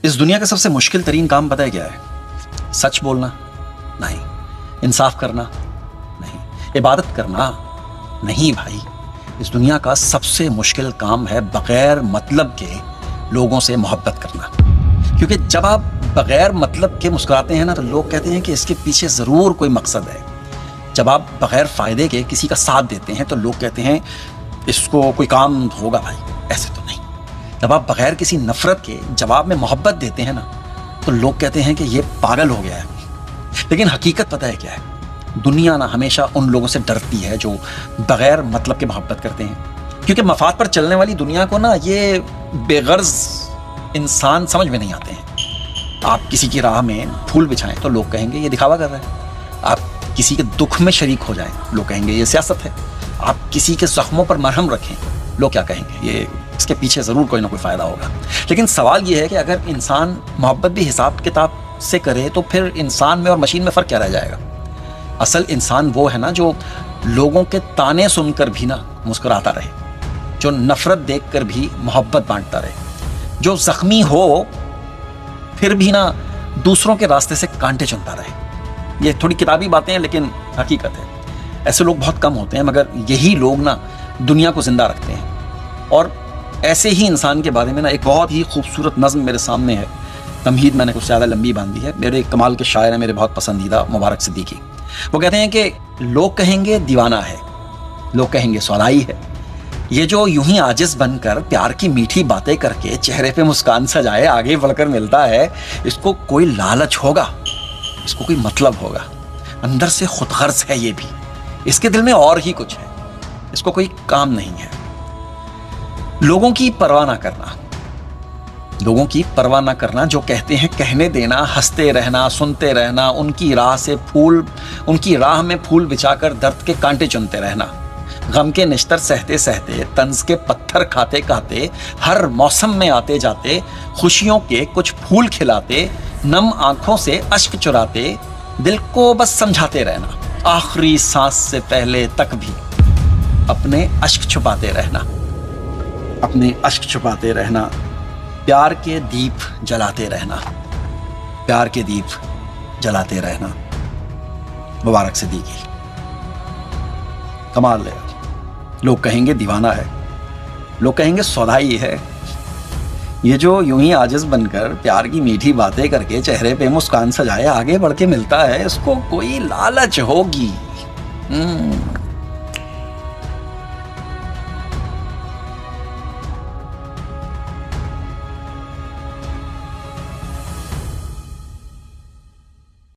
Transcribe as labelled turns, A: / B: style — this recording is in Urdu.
A: اس دنیا کا سب سے مشکل ترین کام پتہ ہے کیا ہے؟ سچ بولنا نہیں، انصاف کرنا نہیں، عبادت کرنا نہیں بھائی۔ اس دنیا کا سب سے مشکل کام ہے بغیر مطلب کے لوگوں سے محبت کرنا، کیونکہ جب آپ بغیر مطلب کے مسکراتے ہیں نا تو لوگ کہتے ہیں کہ اس کے پیچھے ضرور کوئی مقصد ہے۔ جب آپ بغیر فائدے کے کسی کا ساتھ دیتے ہیں تو لوگ کہتے ہیں اس کو کوئی کام ہوگا بھائی، ایسے تو نہیں۔ جب آپ بغیر کسی نفرت کے جواب میں محبت دیتے ہیں نا تو لوگ کہتے ہیں کہ یہ پاگل ہو گیا ہے۔ لیکن حقیقت پتہ ہے کیا ہے؟ دنیا نا ہمیشہ ان لوگوں سے ڈرتی ہے جو بغیر مطلب کے محبت کرتے ہیں، کیونکہ مفاد پر چلنے والی دنیا کو نا یہ بے غرض انسان سمجھ میں نہیں آتے ہیں۔ آپ کسی کی راہ میں پھول بچھائیں تو لوگ کہیں گے یہ دکھاوا کر رہے ہیں۔ آپ کسی کے دکھ میں شریک ہو جائیں لوگ کہیں گے یہ سیاست ہے۔ آپ کسی کے زخموں پر مرہم رکھیں، لوگ کیا کہیں گے؟ یہ اس کے پیچھے ضرور کوئی نہ کوئی فائدہ ہوگا۔ لیکن سوال یہ ہے کہ اگر انسان محبت بھی حساب کتاب سے کرے تو پھر انسان میں اور مشین میں فرق کیا رہ جائے گا؟ اصل انسان وہ ہے نا جو لوگوں کے تانے سن کر بھی نا مسکراتا رہے، جو نفرت دیکھ کر بھی محبت بانٹتا رہے، جو زخمی ہو پھر بھی نا دوسروں کے راستے سے کانٹے چنتا رہے۔ یہ تھوڑی کتابی باتیں ہیں لیکن حقیقت ہے۔ ایسے لوگ بہت کم ہوتے ہیں مگر یہی لوگ نا دنیا کو زندہ رکھتے ہیں۔ اور ایسے ہی انسان کے بارے میں نا ایک بہت ہی خوبصورت نظم میرے سامنے ہے۔ تمہید میں نے کچھ زیادہ لمبی باندھی ہے، میرے کمال کے شاعر ہیں، میرے بہت پسندیدہ مبارک صدیقی۔ وہ کہتے ہیں کہ لوگ کہیں گے دیوانہ ہے، لوگ کہیں گے سودائی ہے، یہ جو یوں ہی عاجز بن کر پیار کی میٹھی باتیں کر کے چہرے پہ مسکان سجائے آگے بڑھ کر ملتا ہے، اس کو کوئی لالچ ہوگا، اس کو کوئی مطلب ہوگا، اندر سے خود غرض ہے یہ بھی، اس کے دل میں اور ہی کچھ ہے، اس کو کوئی کام نہیں ہے۔ لوگوں کی پرواہ نہ کرنا، لوگوں کی پرواہ نہ کرنا، جو کہتے ہیں کہنے دینا، ہنستے رہنا، سنتے رہنا، ان کی راہ میں پھول بچھا کر درد کے کانٹے چنتے رہنا، غم کے نشتر سہتے سہتے، طنز کے پتھر کھاتے کھاتے، ہر موسم میں آتے جاتے، خوشیوں کے کچھ پھول کھلاتے، نم آنکھوں سے اشک چراتے، دل کو بس سمجھاتے رہنا، آخری سانس سے پہلے تک بھی اپنے اشک چھپاتے رہنا، اپنے اشک چھپاتے رہنا، پیار کے دیپ جلاتے رہنا، پیار کے دیپ جلاتے رہنا۔ مبارک صدیقی، کمال ہے۔ لوگ کہیں گے دیوانہ ہے، لوگ کہیں گے سودائی ہے، یہ جو یوں ہی عاجز بن کر پیار کی میٹھی باتیں کر کے چہرے پہ مسکان سجائے آگے بڑھ کے ملتا ہے، اس کو کوئی لالچ ہوگی۔